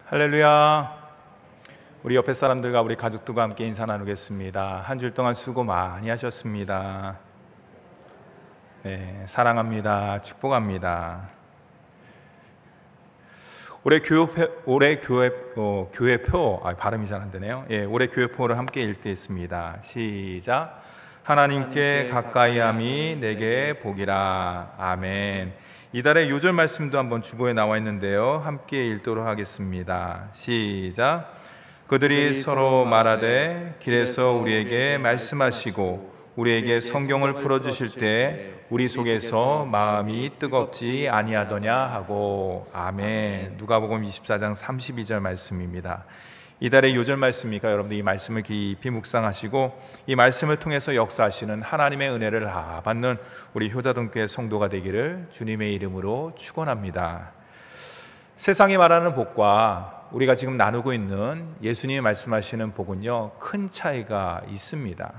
할렐루야. 우리 옆에 사람들과 우리 가족들과 함께 인사 나누겠습니다. 한 주일 동안 수고 많이 하셨습니다. 네, 사랑합니다. 축복합니다. 올해 교회표 발음이 잘 안 되네요. 올해 교회표를 함께 읽게 있습니다. 시작. 하나님께 가까이함이 내게 복이라. 아멘. 이달의 요절 말씀도 한번 주보에 나와 있는데요, 함께 읽도록 하겠습니다. 시작. 그들이 서로 말하되 길에서 우리에게 말씀하시고 우리에게 성경을 풀어주실 때 우리 속에서 마음이 뜨겁지 아니하더냐 하고. 아멘. 누가복음 24장 32절 말씀입니다. 이달의 요절 말씀이니까 여러분들 이 말씀을 깊이 묵상하시고 이 말씀을 통해서 역사하시는 하나님의 은혜를 받는 우리 효자동교회 성도가 되기를 주님의 이름으로 축원합니다. 세상이 말하는 복과 우리가 지금 나누고 있는 예수님이 말씀하시는 복은요, 큰 차이가 있습니다.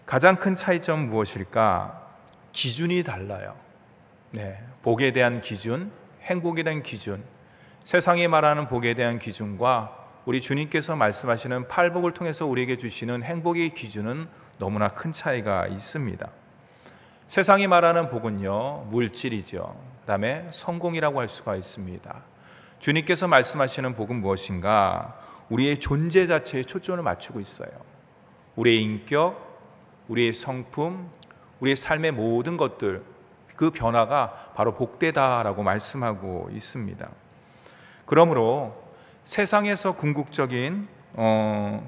가장 큰 차이점은 무엇일까? 기준이 달라요. 복에 대한 기준, 행복에 대한 기준, 세상이 말하는 복에 대한 기준과 우리 주님께서 말씀하시는 팔복을 통해서 우리에게 주시는 행복의 기준은 너무나 큰 차이가 있습니다. 세상이 말하는 복은요, 물질이죠. 그 다음에 성공이라고 할 수가 있습니다. 주님께서 말씀하시는 복은 무엇인가? 우리의 존재 자체에 초점을 맞추고 있어요. 우리의 인격, 우리의 성품, 우리의 삶의 모든 것들, 그 변화가 바로 복되다라고 말씀하고 있습니다. 그러므로 세상에서 궁극적인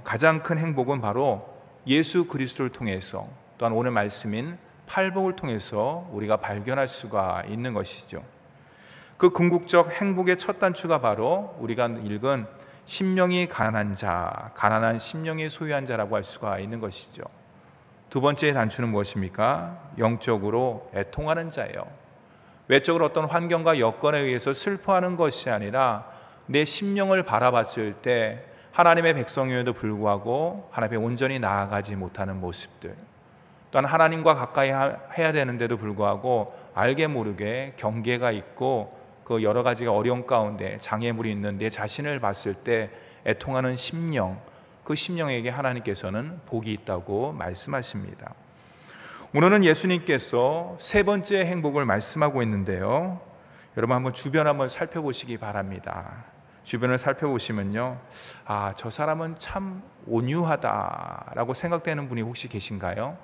가장 큰 행복은 바로 예수 그리스도를 통해서, 또한 오늘 말씀인 팔복을 통해서 우리가 발견할 수가 있는 것이죠. 그 궁극적 행복의 첫 단추가 바로 우리가 읽은 심령이 가난한 자, 가난한 심령이 소유한 자라고 할 수가 있는 것이죠. 두 번째 단추는 무엇입니까? 영적으로 애통하는 자예요. 외적으로 어떤 환경과 여건에 의해서 슬퍼하는 것이 아니라 내 심령을 바라봤을 때 하나님의 백성임에도 불구하고 하나님 앞에 온전히 나아가지 못하는 모습들, 또한 하나님과 가까이 해야 되는데도 불구하고 알게 모르게 경계가 있고 그 여러 가지가 어려운 가운데 장애물이 있는 내 자신을 봤을 때 애통하는 심령, 그 심령에게 하나님께서는 복이 있다고 말씀하십니다. 오늘은 예수님께서 세 번째 행복을 말씀하고 있는데요, 여러분 한번 주변 한번 살펴보시기 바랍니다. 주변을 살펴보시면요, 저 사람은 참 온유하다라고 생각되는 분이 혹시 계신가요?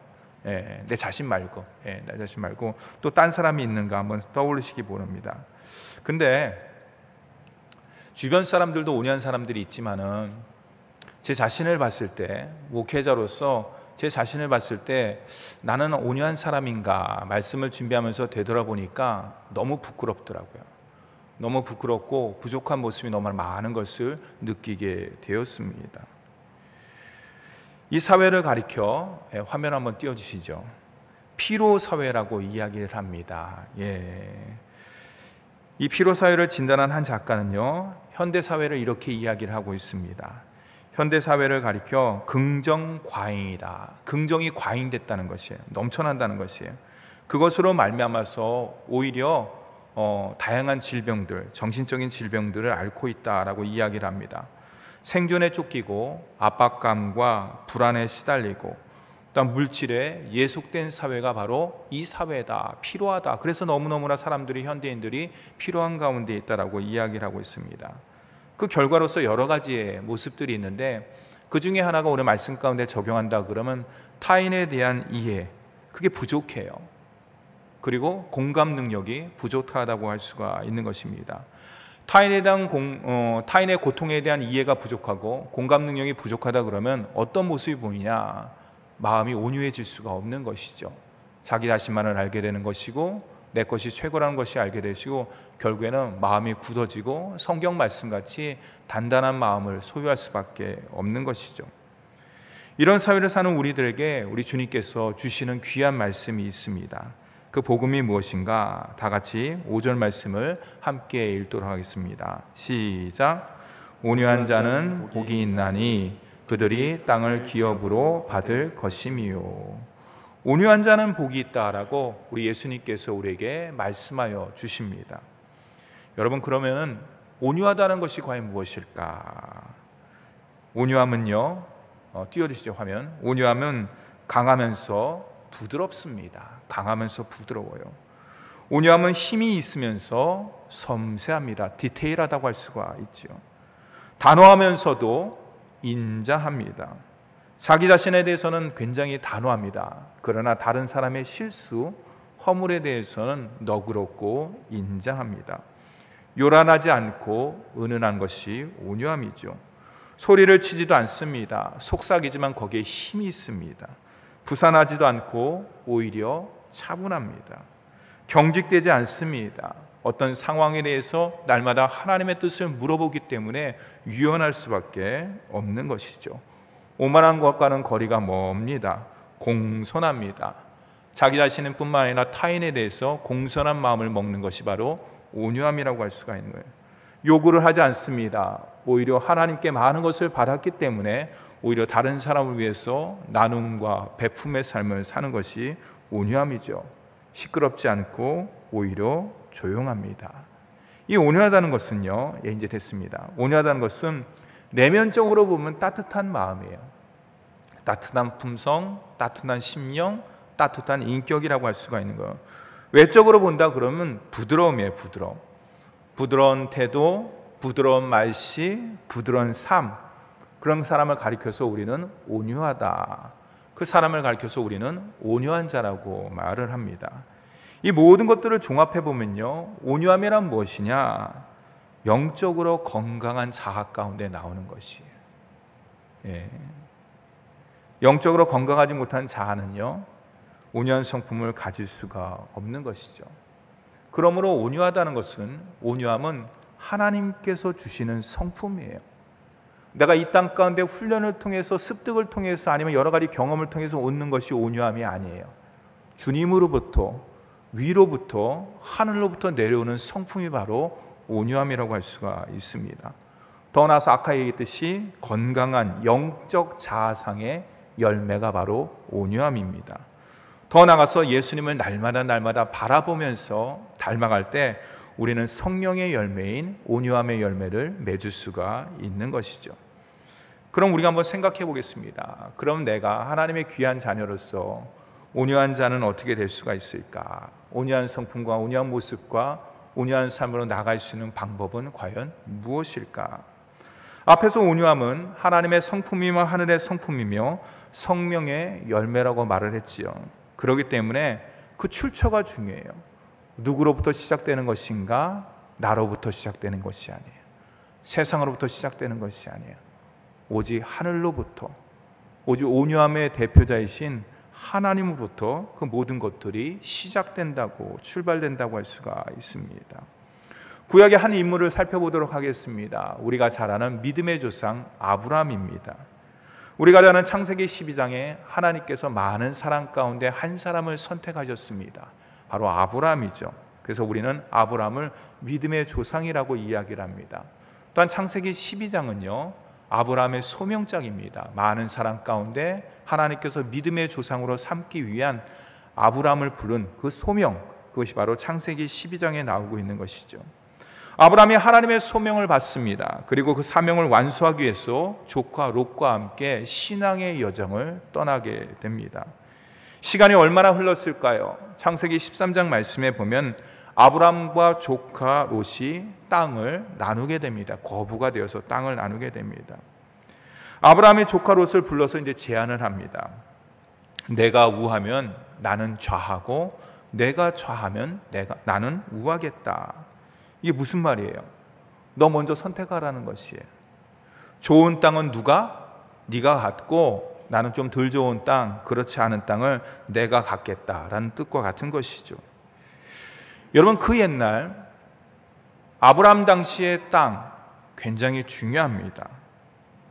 내 자신 말고, 내 자신 말고 또 딴 사람이 있는가 한번 떠올리시기 바랍니다. 근데 주변 사람들도 온유한 사람들이 있지만은 제 자신을 봤을 때, 목회자로서 제 자신을 봤을 때 나는 온유한 사람인가 말씀을 준비하면서 되돌아보니까 너무 부끄럽더라고요. 너무 부끄럽고 부족한 모습이 너무 많은 것을 느끼게 되었습니다. 이 사회를 가리켜 화면 한번 띄워주시죠. 피로사회라고 이야기를 합니다. 이 피로사회를 진단한 한 작가는요, 현대사회를 이렇게 이야기를 하고 있습니다. 현대사회를 가리켜 긍정과잉이다. 긍정이 과잉됐다는 것이에요. 넘쳐난다는 것이에요. 그것으로 말미암아서 오히려 다양한 질병들, 정신적인 질병들을 앓고 있다라고 이야기를 합니다. 생존에 쫓기고 압박감과 불안에 시달리고 또한 물질에 예속된 사회가 바로 이 사회다, 피로하다. 그래서 너무너무나 사람들이, 현대인들이 피로한 가운데 있다라고 이야기를 하고 있습니다. 그 결과로서 여러 가지의 모습들이 있는데 그 중에 하나가 오늘 말씀 가운데 적용한다 그러면 타인에 대한 이해, 그게 부족해요. 그리고 공감 능력이 부족하다고 할 수가 있는 것입니다. 타인의 고통에 대한 이해가 부족하고 공감 능력이 부족하다 그러면 어떤 모습이 보이냐? 마음이 온유해질 수가 없는 것이죠. 자기 자신만을 알게 되는 것이고 내 것이 최고라는 것이 알게 되시고 결국에는 마음이 굳어지고 성경 말씀같이 단단한 마음을 소유할 수밖에 없는 것이죠. 이런 사회를 사는 우리들에게 우리 주님께서 주시는 귀한 말씀이 있습니다. 그 복음이 무엇인가? 다 같이 5절 말씀을 함께 읽도록 하겠습니다. 시작. 온유한 자는 복이 있나니 그들이 땅을 기업으로 받을 것임이요. 온유한 자는 복이 있다라고 우리 예수님께서 우리에게 말씀하여 주십니다. 여러분, 그러면 온유하다는 것이 과연 무엇일까? 온유함은요, 띄워주시죠 화면. 온유함은 강하면서 부드럽습니다. 강하면서 부드러워요. 온유함은 힘이 있으면서 섬세합니다. 디테일하다고 할 수가 있죠. 단호하면서도 인자합니다. 자기 자신에 대해서는 굉장히 단호합니다. 그러나 다른 사람의 실수, 허물에 대해서는 너그럽고 인자합니다. 요란하지 않고 은은한 것이 온유함이죠. 소리를 치지도 않습니다. 속삭이지만 거기에 힘이 있습니다. 부산하지도 않고 오히려 차분합니다. 경직되지 않습니다. 어떤 상황에 대해서 날마다 하나님의 뜻을 물어보기 때문에 유연할 수밖에 없는 것이죠. 오만한 것과는 거리가 멉니다. 공손합니다. 자기 자신은 뿐만 아니라 타인에 대해서 공손한 마음을 먹는 것이 바로 온유함이라고 할 수가 있는 거예요. 요구를 하지 않습니다. 오히려 하나님께 많은 것을 받았기 때문에 오히려 다른 사람을 위해서 나눔과 베품의 삶을 사는 것이 온유함이죠. 시끄럽지 않고 오히려 조용합니다. 이 온유하다는 것은요, 이제 됐습니다. 온유하다는 것은 내면적으로 보면 따뜻한 마음이에요. 따뜻한 품성, 따뜻한 심령, 따뜻한 인격이라고 할 수가 있는 거예요. 외적으로 본다 그러면 부드러움이에요. 부드러운 태도, 부드러운 말씨, 부드러운 삶, 그런 사람을 가리켜서 우리는 온유하다. 그 사람을 가리켜서 우리는 온유한 자라고 말을 합니다. 이 모든 것들을 종합해 보면요, 온유함이란 무엇이냐? 영적으로 건강한 자아 가운데 나오는 것이에요. 영적으로 건강하지 못한 자아는요, 온유한 성품을 가질 수가 없는 것이죠. 그러므로 온유하다는 것은, 온유함은 하나님께서 주시는 성품이에요. 내가 이 땅 가운데 훈련을 통해서, 습득을 통해서, 아니면 여러 가지 경험을 통해서 얻는 것이 온유함이 아니에요. 주님으로부터, 위로부터, 하늘로부터 내려오는 성품이 바로 온유함이라고 할 수가 있습니다. 더 나아가서 아까 얘기했듯이 건강한 영적 자아상의 열매가 바로 온유함입니다. 더 나아가서 예수님을 날마다 바라보면서 닮아갈 때 우리는 성령의 열매인 온유함의 열매를 맺을 수가 있는 것이죠. 그럼 우리가 한번 생각해 보겠습니다. 그럼 내가 하나님의 귀한 자녀로서 온유한 자는 어떻게 될 수가 있을까? 온유한 성품과 온유한 모습과 온유한 삶으로 나갈 수 있는 방법은 과연 무엇일까? 앞에서 온유함은 하나님의 성품이며 하늘의 성품이며 성령의 열매라고 말을 했지요. 그렇기 때문에 그 출처가 중요해요. 누구로부터 시작되는 것인가? 나로부터 시작되는 것이 아니에요. 세상으로부터 시작되는 것이 아니에요. 오직 하늘로부터, 오직 온유함의 대표자이신 하나님으로부터 그 모든 것들이 시작된다고, 출발된다고 할 수가 있습니다. 구약의 한 인물을 살펴보도록 하겠습니다. 우리가 잘 아는 믿음의 조상 아브라함입니다. 우리가 잘 아는 창세기 12장에 하나님께서 많은 사람 가운데 한 사람을 선택하셨습니다. 바로 아브라함이죠. 그래서 우리는 아브라함을 믿음의 조상이라고 이야기를 합니다. 또한 창세기 12장은요, 아브라함의 소명장입니다. 많은 사람 가운데 하나님께서 믿음의 조상으로 삼기 위한 아브라함을 부른 그 소명, 그것이 바로 창세기 12장에 나오고 있는 것이죠. 아브라함이 하나님의 소명을 받습니다. 그리고 그 사명을 완수하기 위해서 조카 롯과 함께 신앙의 여정을 떠나게 됩니다. 시간이 얼마나 흘렀을까요? 창세기 13장 말씀에 보면 아브라함과 조카 롯이 땅을 나누게 됩니다. 거부가 되어서 땅을 나누게 됩니다. 아브라함이 조카 롯을 불러서 이제 제안을 합니다. 내가 우하면 나는 좌하고 내가 좌하면 나는 우하겠다. 이게 무슨 말이에요? 너 먼저 선택하라는 것이에요. 좋은 땅은 네가 갖고 나는 좀 덜 좋은 땅, 그렇지 않은 땅을 내가 갖겠다라는 뜻과 같은 것이죠. 여러분, 그 옛날 아브라함 당시의 땅 굉장히 중요합니다.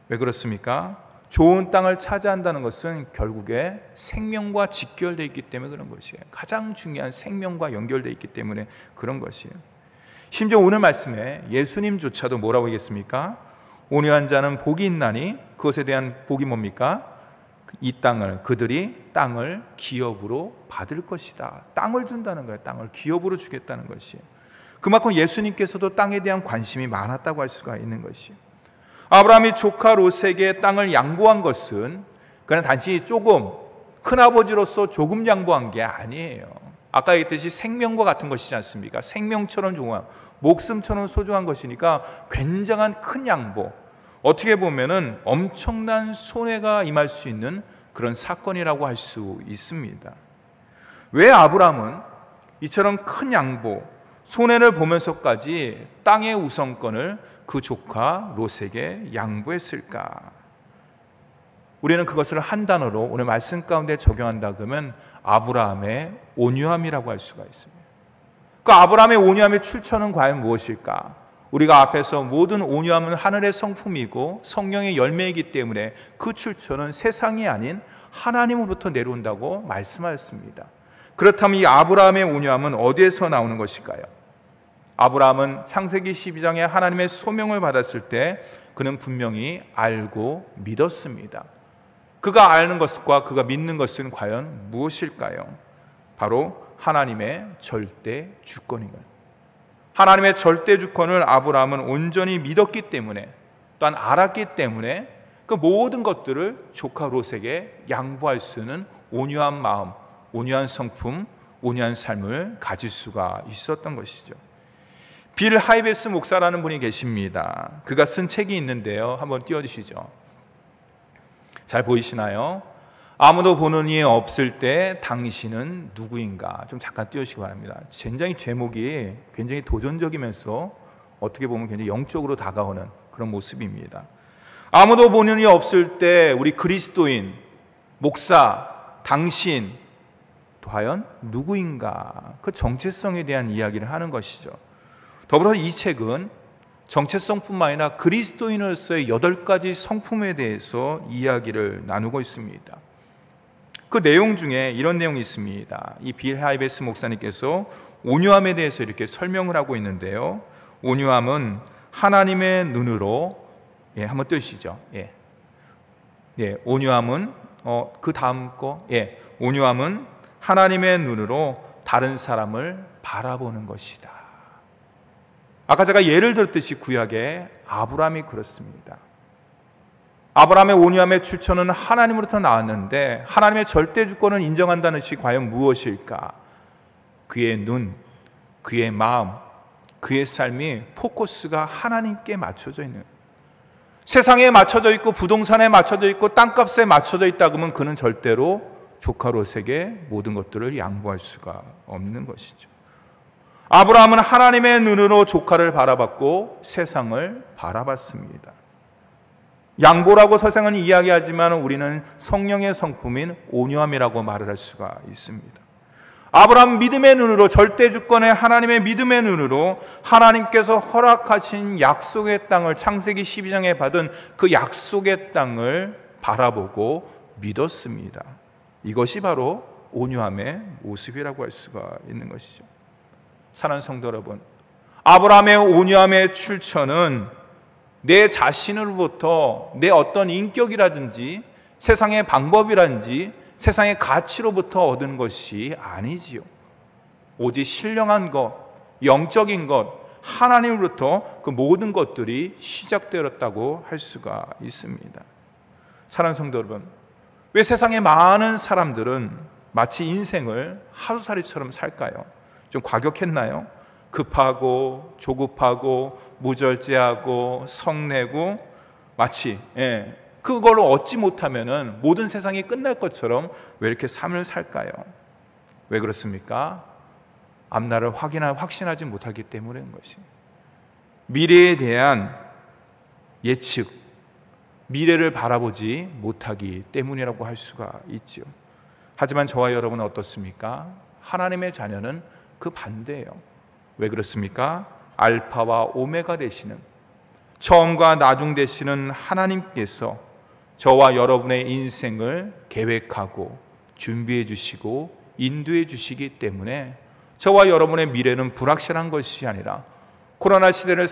왜 그렇습니까? 좋은 땅을 차지한다는 것은 결국에 생명과 직결되어 있기 때문에 그런 것이에요. 가장 중요한 생명과 연결되어 있기 때문에 그런 것이에요. 심지어 오늘 말씀에 예수님조차도 뭐라고 하겠습니까? 온유한 자는 복이 있나니, 그것에 대한 복이 뭡니까? 그들이 땅을 기업으로 받을 것이다. 땅을 준다는 거예요. 땅을 기업으로 주겠다는 것이에요. 그만큼 예수님께서도 땅에 대한 관심이 많았다고 할 수가 있는 것이요. 아브라함이 조카 롯에게 땅을 양보한 것은 그는 단지 조금, 큰아버지로서 조금 양보한 게 아니에요. 아까 얘기했듯이 생명과 같은 것이지 않습니까? 생명처럼 중요한, 목숨처럼 소중한 것이니까 굉장한 큰 양보, 어떻게 보면은 엄청난 손해가 임할 수 있는 그런 사건이라고 할 수 있습니다. 왜 아브라함은 이처럼 큰 양보, 손해를 보면서까지 땅의 우선권을 그 조카 롯에게 양보했을까? 우리는 그것을 한 단어로 오늘 말씀 가운데 적용한다 그러면 아브라함의 온유함이라고 할 수가 있습니다. 그 아브라함의 온유함의 출처는 과연 무엇일까? 우리가 앞에서 모든 온유함은 하늘의 성품이고 성령의 열매이기 때문에 그 출처는 세상이 아닌 하나님으로부터 내려온다고 말씀하셨습니다. 그렇다면 이 아브라함의 온유함은 어디에서 나오는 것일까요? 아브라함은 창세기 12장에 하나님의 소명을 받았을 때 그는 분명히 알고 믿었습니다. 그가 아는 것과 그가 믿는 것은 과연 무엇일까요? 바로 하나님의 절대 주권인 거예요. 하나님의 절대 주권을 아브라함은 온전히 믿었기 때문에, 또한 알았기 때문에 그 모든 것들을 조카 롯에게 양보할 수 있는 온유한 마음, 온유한 성품, 온유한 삶을 가질 수가 있었던 것이죠. 빌 하이베스 목사라는 분이 계십니다. 그가 쓴 책이 있는데요, 한번 띄워주시죠. 잘 보이시나요? 아무도 보는 이 없을 때 당신은 누구인가? 좀 잠깐 띄워주시기 바랍니다. 굉장히 제목이 굉장히 도전적이면서 어떻게 보면 굉장히 영적으로 다가오는 그런 모습입니다. 아무도 보는 이 없을 때 우리 그리스도인, 목사, 당신 과연 누구인가? 그 정체성에 대한 이야기를 하는 것이죠. 더불어 이 책은 정체성뿐만 아니라 그리스도인으로서의 8가지 성품에 대해서 이야기를 나누고 있습니다. 그 내용 중에 이런 내용이 있습니다. 이 빌 하이베스 목사님께서 온유함에 대해서 이렇게 설명을 하고 있는데요. 온유함은 하나님의 눈으로, 한번 띄우시죠. 온유함은 그 다음 거, 온유함은 하나님의 눈으로 다른 사람을 바라보는 것이다. 아까 제가 예를 들었듯이 구약의 아브라함이 그렇습니다. 아브라함의 온유함의 출처는 하나님으로부터 나왔는데 하나님의 절대 주권을 인정한다는 것이 과연 무엇일까? 그의 눈, 그의 마음, 그의 삶이 포커스가 하나님께 맞춰져 있는, 세상에 맞춰져 있고 부동산에 맞춰져 있고 땅값에 맞춰져 있다 그러면 그는 절대로 조카 롯에게 모든 것들을 양보할 수가 없는 것이죠. 아브라함은 하나님의 눈으로 조카를 바라봤고 세상을 바라봤습니다. 양보라고 서생은 이야기하지만 우리는 성령의 성품인 온유함이라고 말을 할 수가 있습니다. 아브라함 믿음의 눈으로, 절대 주권의 하나님의 믿음의 눈으로 하나님께서 허락하신 약속의 땅을, 창세기 12장에 받은 그 약속의 땅을 바라보고 믿었습니다. 이것이 바로 온유함의 모습이라고 할 수가 있는 것이죠. 사랑하는 성도 여러분, 아브라함의 온유함의 출처는 내 자신으로부터 내 어떤 인격이라든지 세상의 방법이라든지 세상의 가치로부터 얻은 것이 아니지요. 오직 신령한 것, 영적인 것, 하나님으로부터 그 모든 것들이 시작되었다고 할 수가 있습니다. 사랑하는 성도 여러분, 왜 세상의 많은 사람들은 마치 인생을 하루살이처럼 살까요? 좀 과격했나요? 급하고 조급하고 무절제하고 성내고 마치 그걸 얻지 못하면은 모든 세상이 끝날 것처럼 왜 이렇게 삶을 살까요? 왜 그렇습니까? 앞날을 확신하지 못하기 때문인 것이. 미래에 대한 예측, 미래를 바라보지 못하기 때문이라고 할 수가 있죠. 하지만 저와 여러분은 어떻습니까? 하나님의 자녀는 그 반대예요. 왜 그렇습니까? 알파와 오메가 되시는, 처음과 나중 되시는 하나님께서 저와 여러분의 인생을 계획하고 준비해 주시고 인도해 주시기 때문에 저와 여러분의 미래는 불확실한 것이 아니라 코로나 시대를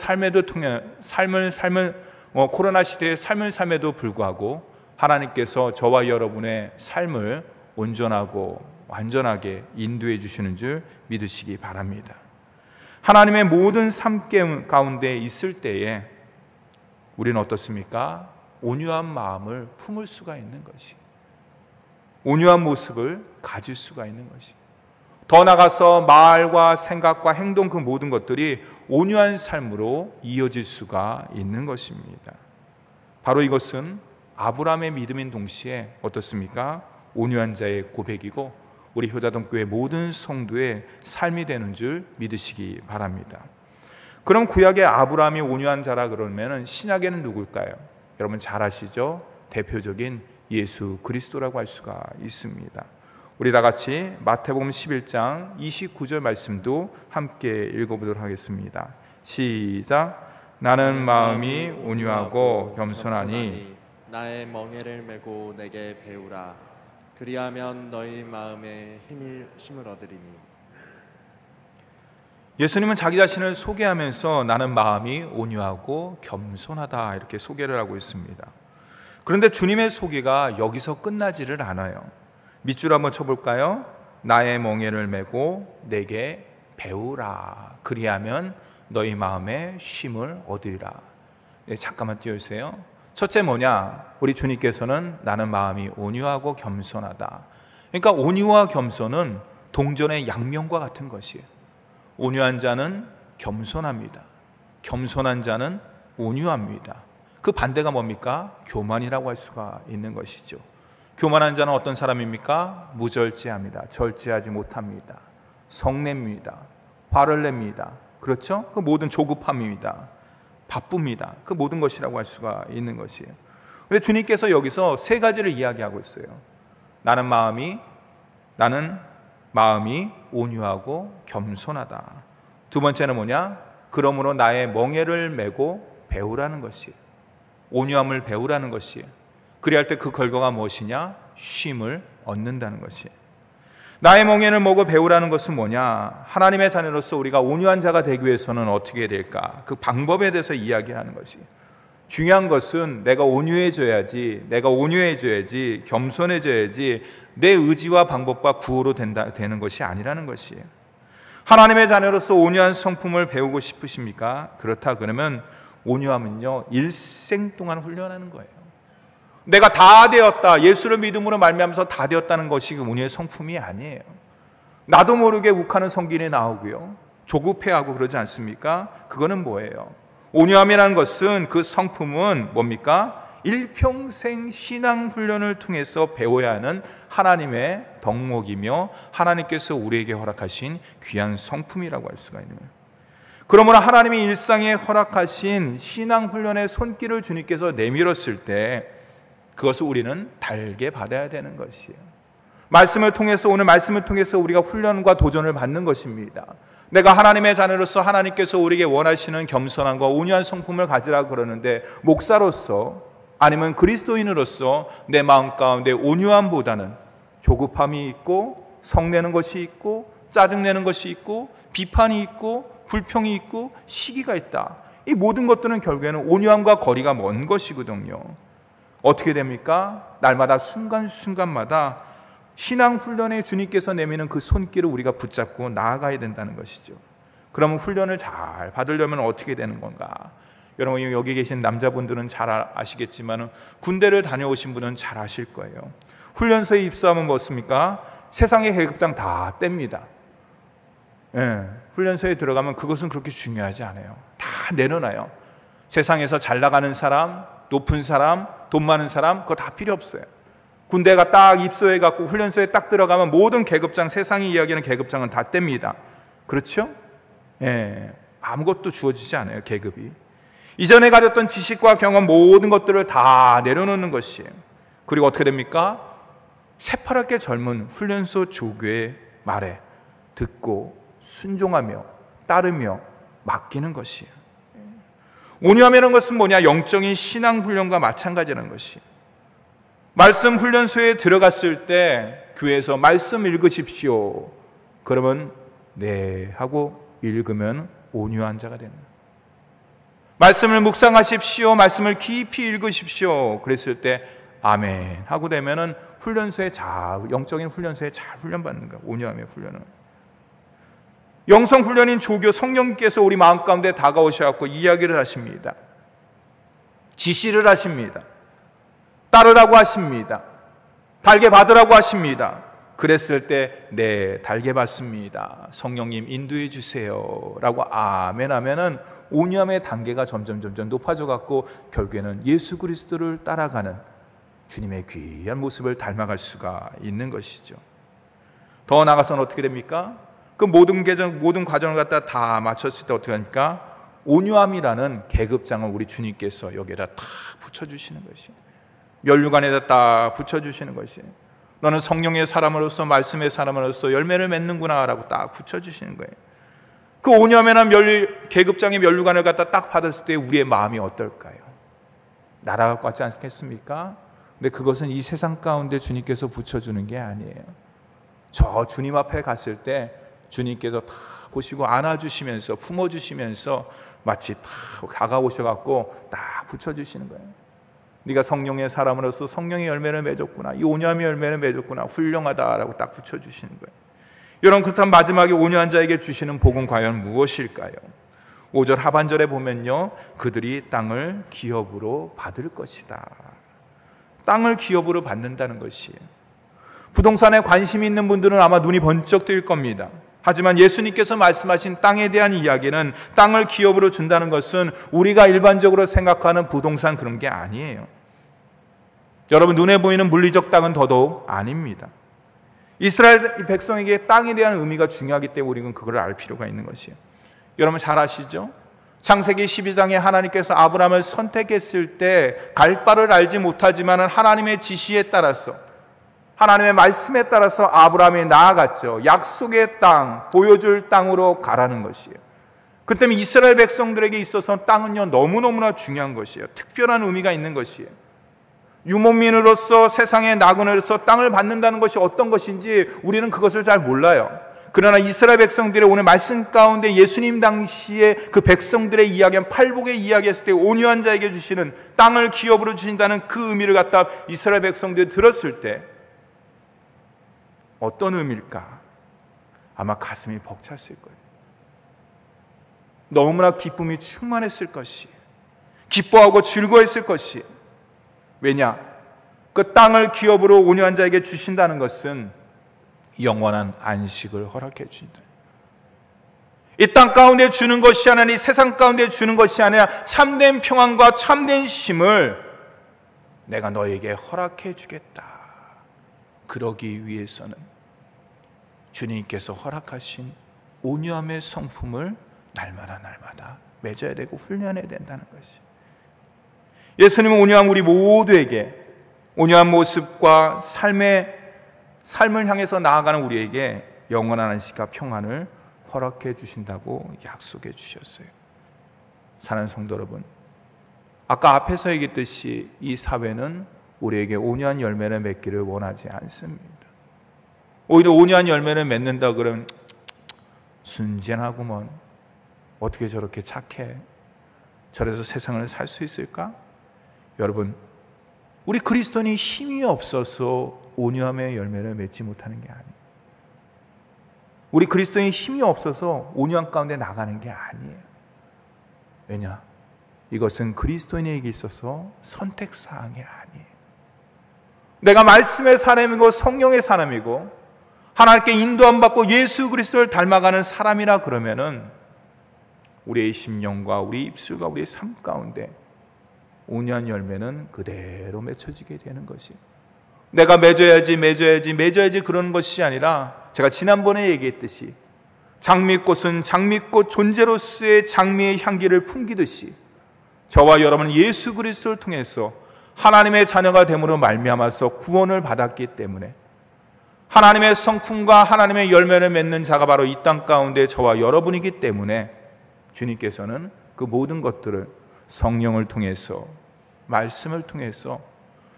코로나 시대의 삶을 삶에도 불구하고 하나님께서 저와 여러분의 삶을 온전하고 완전하게 인도해 주시는 줄 믿으시기 바랍니다. 하나님의 모든 삶 가운데 있을 때에 우리는 어떻습니까? 온유한 마음을 품을 수가 있는 것이, 온유한 모습을 가질 수가 있는 것이, 더 나아가서 말과 생각과 행동 그 모든 것들이 온유한 삶으로 이어질 수가 있는 것입니다. 바로 이것은 아브라함의 믿음인 동시에 어떻습니까? 온유한 자의 고백이고 우리 효자동교회 모든 성도의 삶이 되는 줄 믿으시기 바랍니다. 그럼 구약의 아브라함이 온유한 자라 그러면 신약에는 누굴까요? 여러분 잘 아시죠? 대표적인 예수 그리스도라고 할 수가 있습니다. 우리 다 같이 마태복음 11장 29절 말씀도 함께 읽어보도록 하겠습니다. 시작. 나는 마음이 온유하고 겸손하니 나의 멍에를 메고 내게 배우라. 그리하면 너희 마음에 힘을 얻으리니. 예수님은 자기 자신을 소개하면서 나는 마음이 온유하고 겸손하다 이렇게 소개를 하고 있습니다. 그런데 주님의 소개가 여기서 끝나지를 않아요. 밑줄 한번 쳐볼까요? 나의 멍에를 메고 내게 배우라. 그리하면 너희 마음에 쉼을 얻으리라. 네, 잠깐만 띄워주세요. 첫째 뭐냐? 우리 주님께서는 나는 마음이 온유하고 겸손하다. 그러니까 온유와 겸손은 동전의 양면과 같은 것이에요. 온유한 자는 겸손합니다. 겸손한 자는 온유합니다. 그 반대가 뭡니까? 교만이라고 할 수가 있는 것이죠. 교만한 자는 어떤 사람입니까? 무절제합니다. 절제하지 못합니다. 성냅니다. 화를 냅니다. 그렇죠? 그 모든 조급함입니다. 바쁩니다. 그 모든 것이라고 할 수가 있는 것이에요. 그런데 주님께서 여기서 세 가지를 이야기하고 있어요. 나는 마음이 온유하고 겸손하다. 두 번째는 뭐냐? 그러므로 나의 멍에를 메고 배우라는 것이에요. 온유함을 배우라는 것이에요. 그리할 때 그 결과가 무엇이냐? 쉼을 얻는다는 것이에요. 나의 멍에를 먹어 배우라는 것은 뭐냐? 하나님의 자녀로서 우리가 온유한 자가 되기 위해서는 어떻게 해야 될까? 그 방법에 대해서 이야기하는 것이에요. 중요한 것은 내가 온유해져야지, 겸손해져야지 내 의지와 방법과 구호로 되는 것이 아니라는 것이에요. 하나님의 자녀로서 온유한 성품을 배우고 싶으십니까? 그렇다 그러면 온유함은요, 일생 동안 훈련하는 거예요. 내가 다 되었다, 예수를 믿음으로 말미암아서 다 되었다는 것이 온유의 성품이 아니에요. 나도 모르게 욱하는 성질이 나오고요, 조급해하고 그러지 않습니까? 그거는 뭐예요? 온유함이라는 것은, 그 성품은 뭡니까? 일평생 신앙 훈련을 통해서 배워야 하는 하나님의 덕목이며 하나님께서 우리에게 허락하신 귀한 성품이라고 할 수가 있는 거예요. 그러므로 하나님이 일상에 허락하신 신앙 훈련의 손길을 주님께서 내밀었을 때 그것을 우리는 달게 받아야 되는 것이에요. 오늘 말씀을 통해서 우리가 훈련과 도전을 받는 것입니다. 내가 하나님의 자녀로서 하나님께서 우리에게 원하시는 겸손함과 온유한 성품을 가지라 그러는데, 목사로서 아니면 그리스도인으로서 내 마음 가운데 온유함보다는 조급함이 있고, 성내는 것이 있고, 짜증내는 것이 있고, 비판이 있고, 불평이 있고, 시기가 있다. 이 모든 것들은 결국에는 온유함과 거리가 먼 것이거든요. 어떻게 됩니까? 날마다 순간순간마다 신앙 훈련에 주님께서 내미는 그 손길을 우리가 붙잡고 나아가야 된다는 것이죠. 그러면 훈련을 잘 받으려면 어떻게 되는 건가? 여러분, 여기 계신 남자분들은 잘 아시겠지만 군대를 다녀오신 분은 잘 아실 거예요. 훈련소에 입소하면 뭐습니까? 세상의 계급장 다 뗍니다. 훈련소에 들어가면 그것은 그렇게 중요하지 않아요. 다 내려놔요. 세상에서 잘 나가는 사람, 높은 사람, 돈 많은 사람, 그거 다 필요 없어요. 군대가 딱 입소해갖고 훈련소에 딱 들어가면 모든 계급장, 세상이 이야기하는 계급장은 다 뗍니다. 그렇죠? 아무것도 주어지지 않아요, 계급이. 이전에 가졌던 지식과 경험 모든 것들을 다 내려놓는 것이에요. 그리고 어떻게 됩니까? 새파랗게 젊은 훈련소 조교의 말에 듣고 순종하며 따르며 맡기는 것이에요. 온유함이라는 것은 뭐냐? 영적인 신앙 훈련과 마찬가지라는 것이에요. 말씀 훈련소에 들어갔을 때 교회에서 말씀 읽으십시오. 그러면 네 하고 읽으면 온유한 자가 되는 거예요. 말씀을 묵상하십시오. 말씀을 깊이 읽으십시오. 그랬을 때 아멘 하고 되면은 영적인 훈련소에 잘 훈련받는 거예요. 온유함의 훈련은. 영성훈련인 조교 성령께서 우리 마음 가운데 다가오셔서 이야기를 하십니다. 지시를 하십니다. 따르라고 하십니다. 달게 받으라고 하십니다. 그랬을 때 네, 달게 받습니다. 성령님 인도해 주세요 라고 아멘 하면은 온유함의 단계가 점점 높아져 갖고 결국에는 예수 그리스도를 따라가는 주님의 귀한 모습을 닮아갈 수가 있는 것이죠. 더 나아가서는 어떻게 됩니까? 그 모든 과정을 갖다 다 마쳤을 때 어떻게 합니까? 온유함이라는 계급장을 우리 주님께서 여기에다 딱 붙여주시는 것이에요. 면류관에다 딱 붙여주시는 것이에요. 너는 성령의 사람으로서 말씀의 사람으로서 열매를 맺는구나 라고 딱 붙여주시는 거예요. 그 온유함이라는 계급장의 면류관을 갖다 딱 받았을 때 우리의 마음이 어떨까요? 날아갈 것 같지 않겠습니까? 근데 그것은 이 세상 가운데 주님께서 붙여주는 게 아니에요. 저 주님 앞에 갔을 때 주님께서 다 보시고 안아주시면서 품어주시면서 마치 다 다가오셔갖고 딱 붙여주시는 거예요. 네가 성령의 사람으로서 성령의 열매를 맺었구나, 이 온유함의 열매를 맺었구나, 훌륭하다라고 딱 붙여주시는 거예요. 여러분, 그렇다면 마지막에 온유한 자에게 주시는 복은 과연 무엇일까요? 5절 하반절에 보면요, 그들이 땅을 기업으로 받을 것이다. 땅을 기업으로 받는다는 것이에요. 부동산에 관심이 있는 분들은 아마 눈이 번쩍 뜨일 겁니다. 하지만 예수님께서 말씀하신 땅에 대한 이야기는 땅을 기업으로 준다는 것은 우리가 일반적으로 생각하는 부동산 그런 게 아니에요. 여러분, 눈에 보이는 물리적 땅은 더더욱 아닙니다. 이스라엘 백성에게 땅에 대한 의미가 중요하기 때문에 우리는 그걸 알 필요가 있는 것이에요. 여러분 잘 아시죠? 창세기 12장에 하나님께서 아브라함을 선택했을 때 갈 바를 알지 못하지만 하나님의 지시에 따라서, 하나님의 말씀에 따라서 아브라함이 나아갔죠. 약속의 땅, 보여줄 땅으로 가라는 것이에요. 그 때문에 이스라엘 백성들에게 있어서 땅은요, 너무너무나 중요한 것이에요. 특별한 의미가 있는 것이에요. 유목민으로서 세상의 나그네로서 땅을 받는다는 것이 어떤 것인지 우리는 그것을 잘 몰라요. 그러나 이스라엘 백성들의 오늘 말씀 가운데 예수님 당시에 그 백성들의 이야기한 팔복의 이야기했을 때 온유한 자에게 주시는 땅을 기업으로 주신다는 그 의미를 갖다 이스라엘 백성들이 들었을 때 어떤 의미일까? 아마 가슴이 벅찼을 거예요. 너무나 기쁨이 충만했을 것이에요. 기뻐하고 즐거워했을 것이에요. 왜냐? 그 땅을 기업으로 온유한 자에게 주신다는 것은 영원한 안식을 허락해 주신다. 이 땅 가운데 주는 것이 아니라 이 세상 가운데 주는 것이 아니라 참된 평안과 참된 쉼을 내가 너에게 허락해 주겠다. 그러기 위해서는 주님께서 허락하신 온유함의 성품을 날마다 맺어야 되고 훈련해야 된다는 것이. 예수님은 온유함 우리 모두에게, 온유한 모습과 삶을 향해서 나아가는 우리에게 영원한 안식과 평안을 허락해 주신다고 약속해 주셨어요. 사랑하는 성도 여러분, 아까 앞에서 얘기했듯이 이 사회는 우리에게 온유한 열매를 맺기를 원하지 않습니다. 오히려 온유한 열매를 맺는다 그러면 순진하구먼, 어떻게 저렇게 착해, 저래서 세상을 살 수 있을까? 여러분, 우리 그리스도인이 힘이 없어서 온유함의 열매를 맺지 못하는 게 아니에요. 우리 그리스도인이 힘이 없어서 온유함 가운데 나가는 게 아니에요. 왜냐? 이것은 그리스도인에게 있어서 선택사항이 아니에요. 내가 말씀의 사람이고 성령의 사람이고 하나님께 인도함 받고 예수 그리스도를 닮아가는 사람이라 그러면은 우리의 심령과 우리 입술과 우리의 삶 가운데 온유한 열매는 그대로 맺혀지게 되는 것이에요. 내가 맺어야지 그러는 것이 아니라 제가 지난번에 얘기했듯이 장미꽃은 장미꽃 존재로서의 장미의 향기를 풍기듯이 저와 여러분은 예수 그리스도를 통해서 하나님의 자녀가 됨으로 말미암아서 구원을 받았기 때문에 하나님의 성품과 하나님의 열매를 맺는 자가 바로 이 땅 가운데 저와 여러분이기 때문에 주님께서는 그 모든 것들을 성령을 통해서, 말씀을 통해서,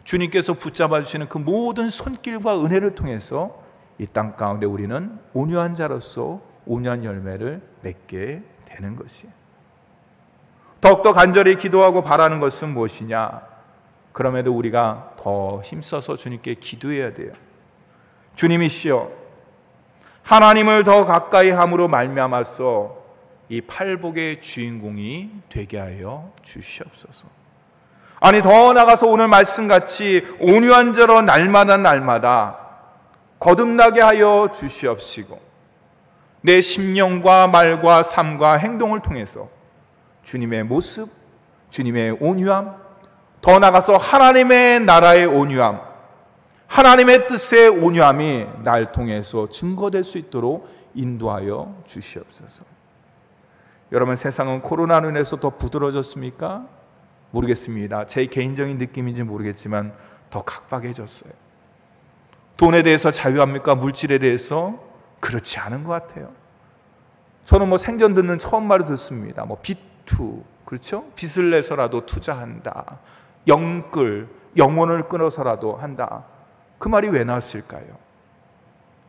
주님께서 붙잡아 주시는 그 모든 손길과 은혜를 통해서 이 땅 가운데 우리는 온유한 자로서 온유한 열매를 맺게 되는 것이에요. 더욱더 간절히 기도하고 바라는 것은 무엇이냐? 그럼에도 우리가 더 힘써서 주님께 기도해야 돼요. 주님이시여, 하나님을 더 가까이 함으로 말미암아서 이 팔복의 주인공이 되게 하여 주시옵소서. 아니, 더 나아가서 오늘 말씀같이 온유한 자로 날마다 거듭나게 하여 주시옵시고, 내 심령과 말과 삶과 행동을 통해서 주님의 모습, 주님의 온유함, 더 나아가서 하나님의 나라의 온유함, 하나님의 뜻의 온유함이 날 통해서 증거될 수 있도록 인도하여 주시옵소서. 여러분, 세상은 코로나로 인해서 더 부드러워졌습니까? 모르겠습니다. 제 개인적인 느낌인지 모르겠지만 더 각박해졌어요. 돈에 대해서 자유합니까? 물질에 대해서? 그렇지 않은 것 같아요. 저는 생전 듣는 처음 말을 듣습니다. 빚투, 그렇죠? 빚을 내서라도 투자한다. 영혼을 끊어서라도 한다. 그 말이 왜 나왔을까요?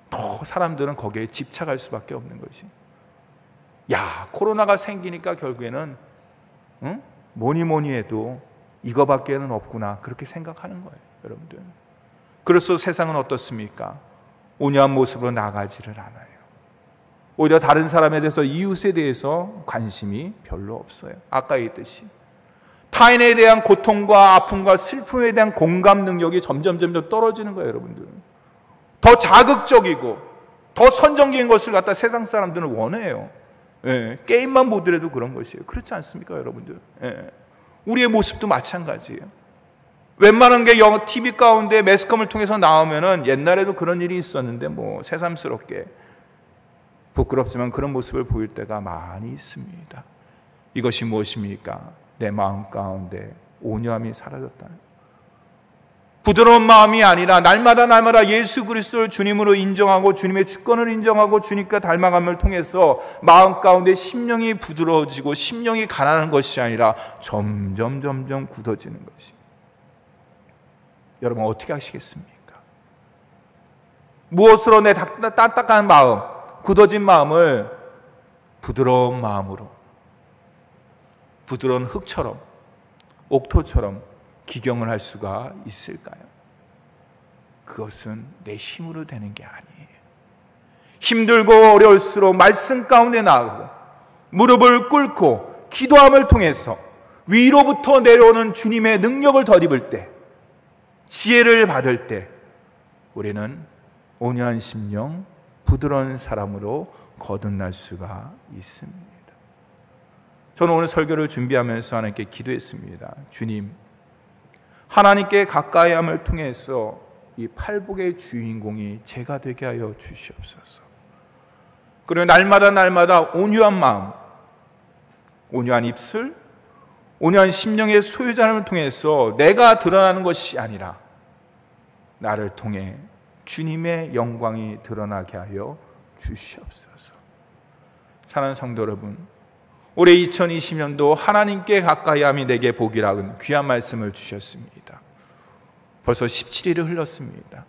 더 사람들은 거기에 집착할 수밖에 없는 것이. 코로나가 생기니까 결국에는 뭐니 해도 이거밖에는 없구나, 그렇게 생각하는 거예요, 여러분들. 그래서 세상은 어떻습니까? 온유한 모습으로 나가지를 않아요. 오히려 다른 사람에 대해서, 이웃에 대해서 관심이 별로 없어요. 아까 얘기했듯이 타인에 대한 고통과 아픔과 슬픔에 대한 공감 능력이 점점 떨어지는 거예요, 여러분들. 더 자극적이고 더 선정적인 것을 갖다 세상 사람들은 원해요. 게임만 보더라도 그런 것이에요. 그렇지 않습니까, 여러분들? 우리의 모습도 마찬가지예요. 웬만한 게 TV 가운데 매스컴을 통해서 나오면은, 옛날에도 그런 일이 있었는데 새삼스럽게 부끄럽지만 그런 모습을 보일 때가 많이 있습니다. 이것이 무엇입니까? 내 마음 가운데 온유함이 사라졌다는, 부드러운 마음이 아니라 날마다 예수 그리스도를 주님으로 인정하고 주님의 주권을 인정하고 주님과 닮아감을 통해서 마음 가운데 심령이 부드러워지고 심령이 가난한 것이 아니라 점점 굳어지는 것이. 여러분, 어떻게 하시겠습니까? 무엇으로 내 딱딱한 마음, 굳어진 마음을 부드러운 마음으로, 부드러운 흙처럼, 옥토처럼 기경을 할 수가 있을까요? 그것은 내 힘으로 되는 게 아니에요. 힘들고 어려울수록 말씀 가운데 나아가고 무릎을 꿇고 기도함을 통해서 위로부터 내려오는 주님의 능력을 덧입을 때, 지혜를 받을 때 우리는 온유한 심령, 부드러운 사람으로 거듭날 수가 있습니다. 저는 오늘 설교를 준비하면서 하나님께 기도했습니다. 주님, 하나님께 가까이함을 통해서 이 팔복의 주인공이 제가 되게 하여 주시옵소서. 그리고 날마다 온유한 마음, 온유한 입술, 온유한 심령의 소유자를 통해서 내가 드러나는 것이 아니라 나를 통해 주님의 영광이 드러나게 하여 주시옵소서. 사랑하는 성도 여러분, 올해 2020년도 하나님께 가까이함이 내게 복이라는 귀한 말씀을 주셨습니다. 벌써 17일을 흘렀습니다.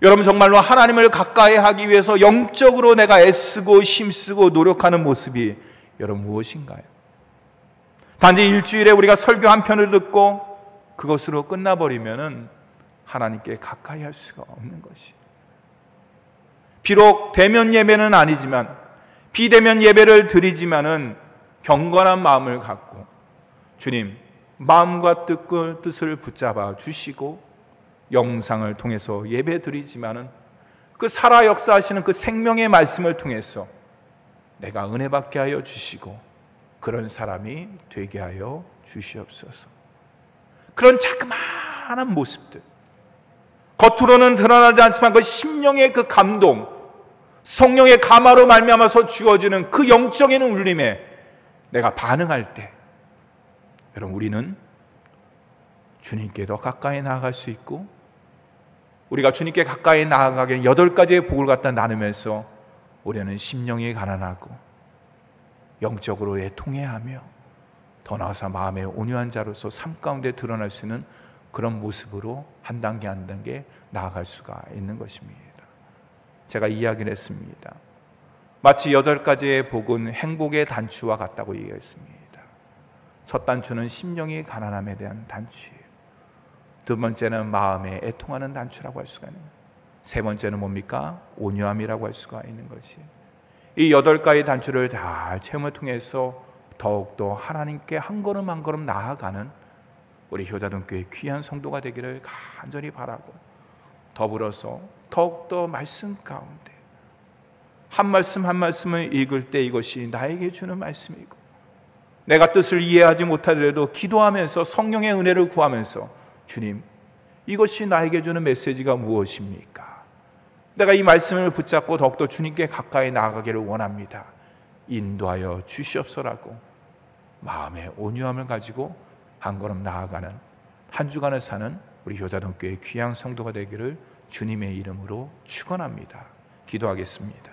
여러분, 정말로 하나님을 가까이 하기 위해서 영적으로 내가 애쓰고 힘쓰고 노력하는 모습이 여러분 무엇인가요? 단지 일주일에 우리가 설교 한 편을 듣고 그것으로 끝나버리면 하나님께 가까이 할 수가 없는 것이. 비록 대면 예배는 아니지만, 비대면 예배를 드리지만은 경건한 마음을 갖고 주님 마음과 뜻을 붙잡아 주시고 영상을 통해서 예배 드리지만은 그 살아 역사하시는 그 생명의 말씀을 통해서 내가 은혜 받게 하여 주시고 그런 사람이 되게 하여 주시옵소서. 그런 자그마한 모습들, 겉으로는 드러나지 않지만 그 심령의 그 감동, 성령의 감화로 말미암아서 주어지는 그 영적인 울림에 내가 반응할 때, 여러분, 우리는 주님께 더 가까이 나아갈 수 있고, 우리가 주님께 가까이 나아가게 8가지의 복을 갖다 나누면서 우리는 심령이 가난하고 영적으로 통회하며 더 나아가서 마음의 온유한 자로서 삶 가운데 드러날 수 있는 그런 모습으로 한 단계 한 단계 나아갈 수가 있는 것입니다. 제가 이야기를 했습니다. 마치 8가지의 복은 행복의 단추와 같다고 얘기했습니다. 첫 단추는 심령이 가난함에 대한 단추예요. 두 번째는 마음에 애통하는 단추라고 할 수가 있는 거예요. 세 번째는 뭡니까? 온유함이라고 할 수가 있는 것이. 이 8가지 단추를 다 체험을 통해서 더욱더 하나님께 한 걸음 한 걸음 나아가는 우리 효자동교회 귀한 성도가 되기를 간절히 바라고, 더불어서 더욱더 말씀 가운데 한 말씀 한 말씀을 읽을 때 이것이 나에게 주는 말씀이고, 내가 뜻을 이해하지 못하더라도 기도하면서 성령의 은혜를 구하면서 주님, 이것이 나에게 주는 메시지가 무엇입니까? 내가 이 말씀을 붙잡고 더욱더 주님께 가까이 나아가기를 원합니다. 인도하여 주시옵소라고 마음의 온유함을 가지고 한 걸음 나아가는, 한 주간을 사는 우리 효자동교회 귀한 성도가 되기를 주님의 이름으로 축원합니다. 기도하겠습니다.